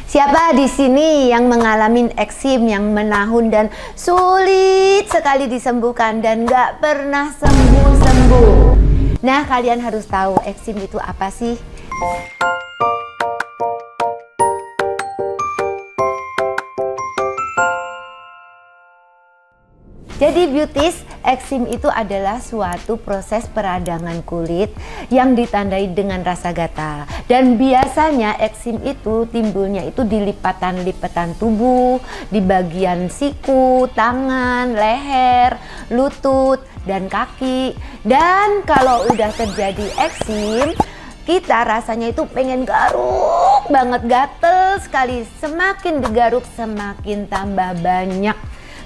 Siapa di sini yang mengalami eksim yang menahun dan sulit sekali disembuhkan dan gak pernah sembuh-sembuh? Nah, kalian harus tahu eksim itu apa sih? Jadi beauties, eksim itu adalah suatu proses peradangan kulit yang ditandai dengan rasa gatal. Dan biasanya eksim itu timbulnya itu di lipatan-lipatan tubuh, di bagian siku, tangan, leher, lutut, dan kaki. Dan kalau udah terjadi eksim, kita rasanya itu pengen garuk banget, gatel sekali. Semakin digaruk semakin tambah banyak.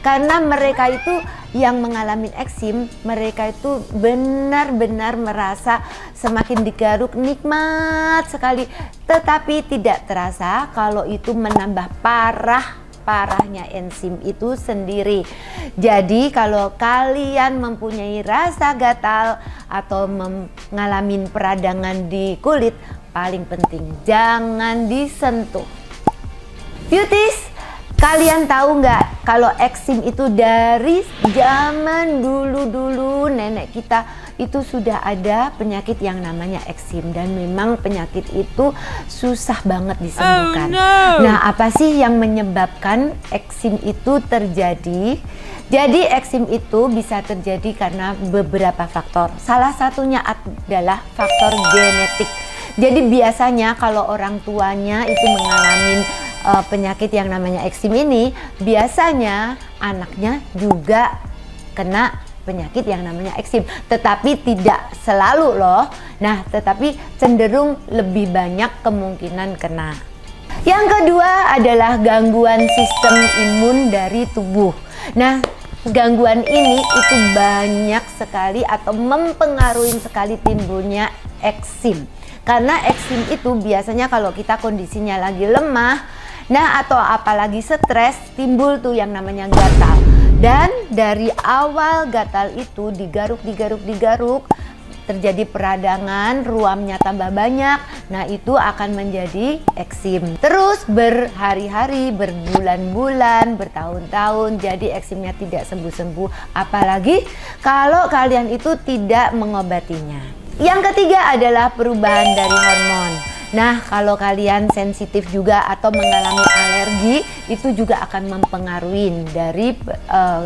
Karena mereka itu yang mengalami eksim, mereka itu benar-benar merasa semakin digaruk nikmat sekali. Tetapi tidak terasa kalau itu menambah parahnya eksim itu sendiri. Jadi kalau kalian mempunyai rasa gatal atau mengalami peradangan di kulit, paling penting jangan disentuh. Beauties, kalian tahu nggak kalau eksim itu dari zaman dulu nenek kita itu sudah ada penyakit yang namanya eksim, dan memang penyakit itu susah banget disembuhkan. Oh, no. Nah, apa sih yang menyebabkan eksim itu terjadi? Jadi eksim itu bisa terjadi karena beberapa faktor. Salah satunya adalah faktor genetik. Jadi biasanya kalau orang tuanya itu mengalami penyakit yang namanya eksim ini, biasanya anaknya juga kena penyakit yang namanya eksim, tetapi tidak selalu loh. Nah, tetapi cenderung lebih banyak kemungkinan kena. Yang kedua adalah gangguan sistem imun dari tubuh. Nah, gangguan ini itu banyak sekali atau mempengaruhi sekali timbulnya eksim. Karena eksim itu biasanya kalau kita kondisinya lagi lemah, nah atau apalagi stres, timbul tuh yang namanya gatal. Dan dari awal gatal itu digaruk, terjadi peradangan, ruamnya tambah banyak. Nah, itu akan menjadi eksim. Terus berhari-hari, berbulan-bulan, bertahun-tahun, jadi eksimnya tidak sembuh-sembuh. Apalagi kalau kalian itu tidak mengobatinya. Yang ketiga adalah perubahan dari hormon. Nah, kalau kalian sensitif juga atau mengalami alergi, itu juga akan mempengaruhi dari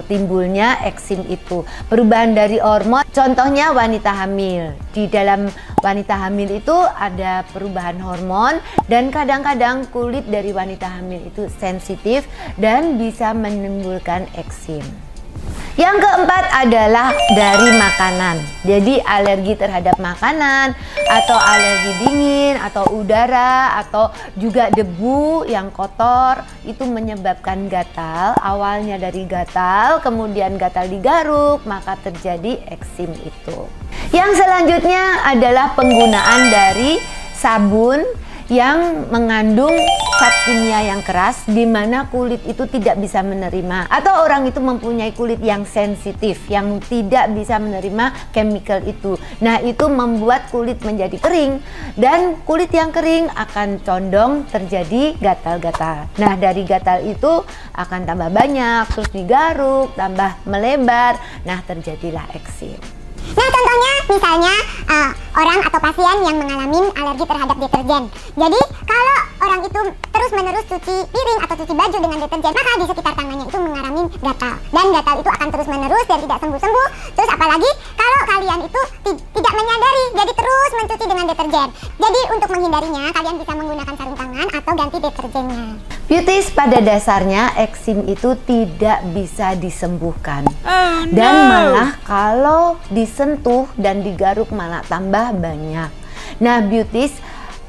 timbulnya eksim itu. Perubahan dari hormon, contohnya wanita hamil. Di dalam wanita hamil itu ada perubahan hormon, dan kadang-kadang kulit dari wanita hamil itu sensitif dan bisa menimbulkan eksim. Yang keempat adalah dari makanan. Jadi alergi terhadap makanan, atau alergi dingin, atau udara, atau juga debu yang kotor, itu menyebabkan gatal. Awalnya dari gatal, kemudian gatal digaruk, maka terjadi eksim itu. Yang selanjutnya adalah penggunaan dari sabun yang mengandung zat kimia yang keras, di mana kulit itu tidak bisa menerima, atau orang itu mempunyai kulit yang sensitif yang tidak bisa menerima chemical itu. Nah, itu membuat kulit menjadi kering, dan kulit yang kering akan condong terjadi gatal-gatal. Nah, dari gatal itu akan tambah banyak, terus digaruk, tambah melebar. Nah, terjadilah eksim. Nah, contohnya misalnya orang atau pasien yang mengalami alergi terhadap deterjen. Jadi kalau orang itu terus-menerus cuci piring atau cuci baju dengan deterjen, maka di sekitar tangannya itu mengalami gatal. Dan gatal itu akan terus-menerus dan tidak sembuh-sembuh. Terus apalagi kalau kalian itu tidak menyadari, jadi terus mencuci dengan deterjen. Jadi untuk menghindarinya, kalian bisa menggunakan sarung tangan atau ganti deterjennya. Beauties, pada dasarnya eksim itu tidak bisa disembuhkan. Oh, no. Dan malah kalau disentuh dan digaruk malah tambah banyak. Nah, beauties,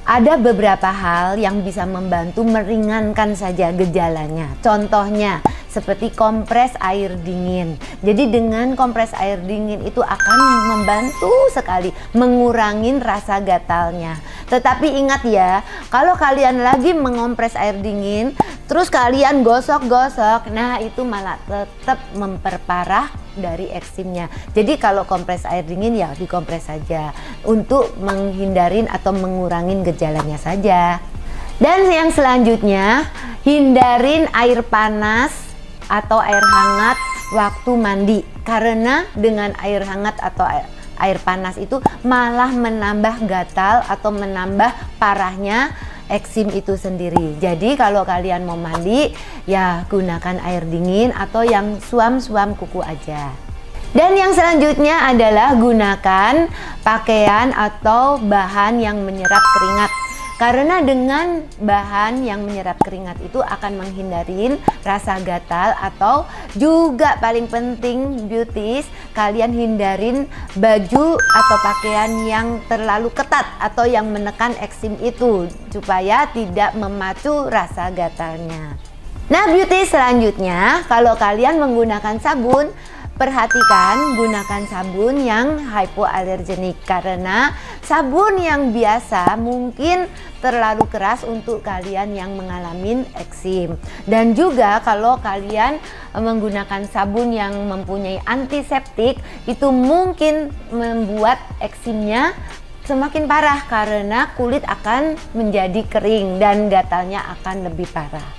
ada beberapa hal yang bisa membantu meringankan saja gejalanya. Contohnya seperti kompres air dingin. Jadi dengan kompres air dingin itu akan membantu sekali mengurangi rasa gatalnya. Tetapi ingat ya, kalau kalian lagi mengompres air dingin, terus kalian gosok-gosok, nah itu malah tetap memperparah dari eksimnya. Jadi kalau kompres air dingin ya dikompres saja untuk menghindarin atau mengurangin gejalanya saja. Dan yang selanjutnya, hindarin air panas atau air hangat waktu mandi, karena dengan air hangat atau air panas itu malah menambah gatal atau menambah parahnya eksim itu sendiri. Jadi kalau kalian mau mandi, ya gunakan air dingin atau yang suam-suam kuku aja. Dan yang selanjutnya adalah gunakan pakaian atau bahan yang menyerap keringat. Karena dengan bahan yang menyerap keringat itu akan menghindarin rasa gatal, atau juga paling penting beauties, kalian hindarin baju atau pakaian yang terlalu ketat atau yang menekan eksim itu supaya tidak memacu rasa gatalnya. Nah beauties, selanjutnya kalau kalian menggunakan sabun, perhatikan gunakan sabun yang hypoallergenic, karena sabun yang biasa mungkin terlalu keras untuk kalian yang mengalami eksim. Dan juga kalau kalian menggunakan sabun yang mempunyai antiseptik, itu mungkin membuat eksimnya semakin parah karena kulit akan menjadi kering dan gatalnya akan lebih parah.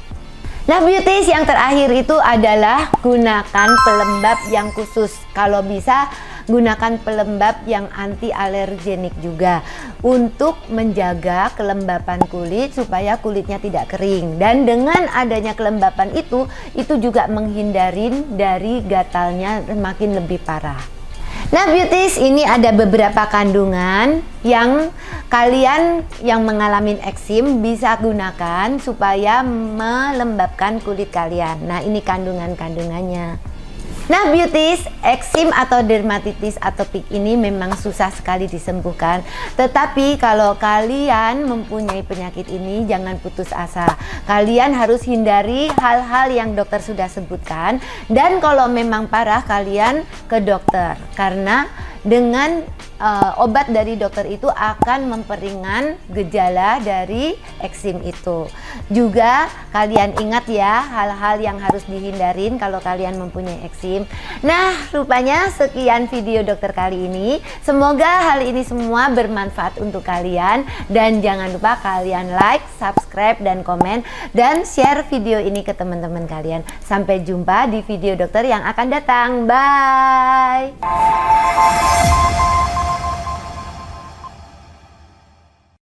Nah beauties, yang terakhir itu adalah gunakan pelembab yang khusus. Kalau bisa gunakan pelembab yang anti alergenik juga untuk menjaga kelembapan kulit supaya kulitnya tidak kering. Dan dengan adanya kelembapan itu juga menghindarin dari gatalnya semakin lebih parah. Nah beauties, ini ada beberapa kandungan yang kalian yang mengalami eksim bisa gunakan supaya melembabkan kulit kalian. Nah ini kandungannya. Nah beauties, eksim atau dermatitis atopik ini memang susah sekali disembuhkan. Tetapi kalau kalian mempunyai penyakit ini, jangan putus asa. Kalian harus hindari hal-hal yang dokter sudah sebutkan. Dan kalau memang parah, kalian ke dokter. Karena dengan obat dari dokter itu akan memperingan gejala dari eksim itu. Juga kalian ingat ya hal-hal yang harus dihindarin kalau kalian mempunyai eksim. Nah rupanya sekian video dokter kali ini. Semoga hal ini semua bermanfaat untuk kalian. Dan jangan lupa kalian like, subscribe, dan komen. Dan share video ini ke teman-teman kalian. Sampai jumpa di video dokter yang akan datang. Bye.